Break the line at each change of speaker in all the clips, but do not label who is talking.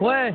Ouais.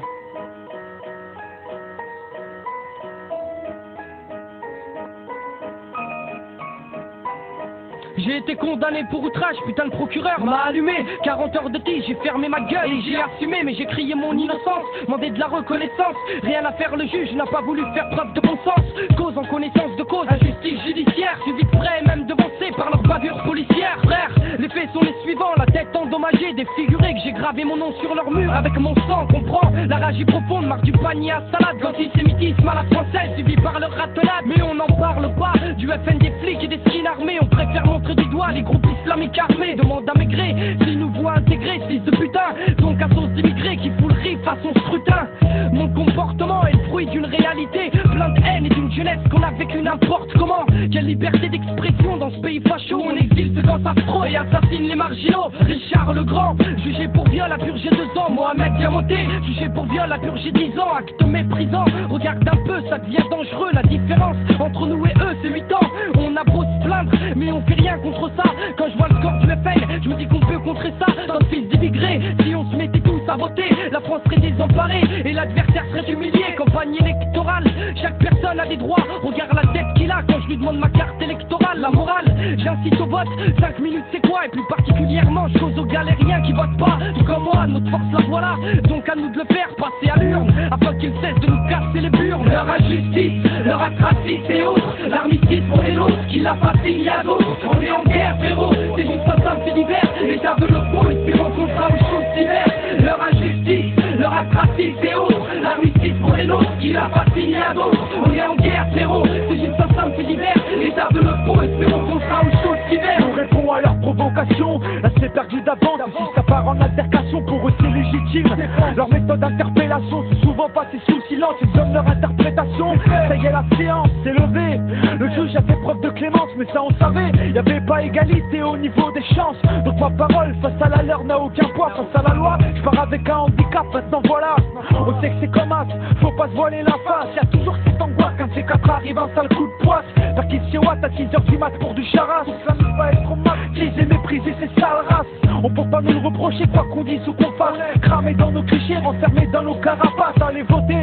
J'ai été condamné pour outrage, putain le procureur m'a allumé. 40 heures de tige, j'ai fermé ma gueule et j'ai assumé. Mais j'ai crié mon innocence, demandé de la reconnaissance. Rien à faire, le juge n'a pas voulu faire preuve de bon sens. Cause en connaissance de cause, injustice judiciaire. Suivi de près, même devancé par leur bavure policière. Frère, les faits sont les suivants, la tête endommagée, défigurée. Que j'ai gravé mon nom sur leur mur avec mon sang. Comprends, la rage est profonde, marque du panier à salade. L'antisémitisme à la française, suivi par leur ratonnade. Mais on n'en parle pas, du FN des flics et des skins armés. On préfère montrer du doigt les groupes islamiques armés. Demande à Maigret s'ils nous voient intégrer, fils de putain. Donc à sauce d'immigrés qui fout le riff à son scrutin. Mon comportement est le fruit d'une réalité plein de haine et d'une jeunesse qu'on a vécu n'importe comment. Quelle liberté d'expression dans ce pays facho. On exile ceux quand ça trop et assassine les marginaux. Richard le Grand, jugé pour viol, a purgé 2 ans. Mohamed Diamoté, jugé pour viol, a purgé 10 ans. Acte méprisant, regarde un peu, ça devient dangereux. La différence entre nous et eux, c'est 8 ans. On a beau se plaindre, mais on fait rien contre ça. Quand je vois le score du FN, je me dis qu'on peut contrer ça. Dans le fils d'immigrés, si on se mettait tous à voter, la France serait désemparée et l'adversaire serait humilié. Campagne électorale, chaque personne a des droits. Regarde la tête qu'il a quand je lui demande ma carte électorale. La morale, j'incite au vote, 5 minutes c'est quoi? Et plus particulièrement, je cause aux galériens qui votent pas. Tout comme moi, notre force la voilà. Donc à nous de le faire passer à l'urne, afin qu'ils cessent de nous casser les burnes. Leur injustice, leur atraciste et autres, l'armistice pour les nôtres, qui l'a pas signé à d'autres. On est en guerre, frérot, c'est juste un simple fait divers. L'État de notre peau, espérons qu'on sera une chose d'hiver. Leur injustice, leur atraciste et autres, l'armistice pour les nôtres, qui l'a pas signé à d'autres. On est en guerre, frérot, c'est juste un simple fait divers. L'État de notre peau, espérons qu'on sera une chose d'hiver.
On répond à leurs provocations, là c'est perdu d'avance. Si ça part en altercation, pour eux c'est légitime. Leur méthode d'interpellation, c'est souvent passé sous silence. Ils donnent leur interprétation. Ça y est, la séance s'est levée. Le juge a fait preuve de clémence, mais ça on savait. Y avait pas égalité au niveau des chances. Donc ma parole face à la leur n'a aucun poids. Face à la loi, je pars avec un handicap. Maintenant voilà, on sait que c'est comme as, faut pas se voiler la face. Y'a toujours cette angoisse quand ces 4 arrive un sale coup de poisse. Perquisition Watt à 6h du mat pour du charas. Ça ne va être au max, et mépriser ces sales races. On peut pas nous le reprocher quoi qu'on dise ou qu'on fasse. Cramer dans nos clichés, renfermés dans nos carapaces. Allez voter,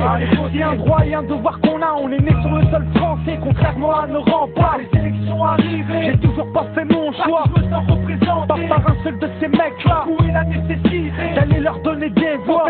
c'est un droit et un devoir qu'on a. On est né sur le sol français, contrairement à nos remparts. Les élections arrivées, j'ai toujours pas fait mon choix. Je me sens représenté, pas par un seul de ces mecs là. Où est la nécessité d'aller leur donner des voix?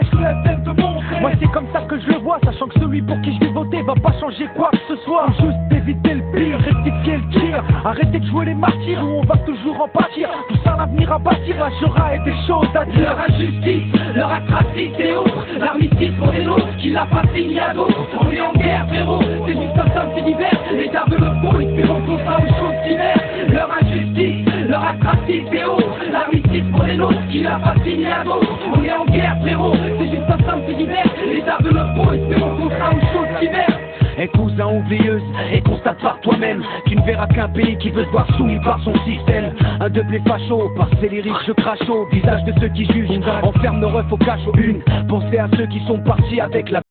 Moi c'est comme ça que je le vois, sachant que celui pour qui je vais voter va pas changer quoi que ce soit. Juste éviter le pire, rectifier le tir. Arrêtez de jouer les martyrs où on va toujours en pâtir. Tout ça l'avenir à bâtir, là j'aurai des choses à dire.
Leur injustice, leur atraciste et autres, l'armistice pour les nôtres, qui l'a pas signé à d'autres. On est en guerre, frérot, c'est juste un simple fait divers. L'État veut le faux, espérons qu'on sera une chose d'hiver. Leur injustice, leur atraciste et autres, l'armistice pour les nôtres, qui l'a pas signé à d'autres. On est en guerre, frérot, c'est juste un simple fait divers. L'État veut le faux, espérons qu'on sera une chose d'hiver.
Et cousin oublieuse, et constate par toi-même, tu ne verras qu'un pays qui veut se voir soumis par son système. Un doublé facho, parce que les riches je crache au visage de ceux qui jugent. Enferme nos refs au cachot. Pensez à ceux qui sont partis avec la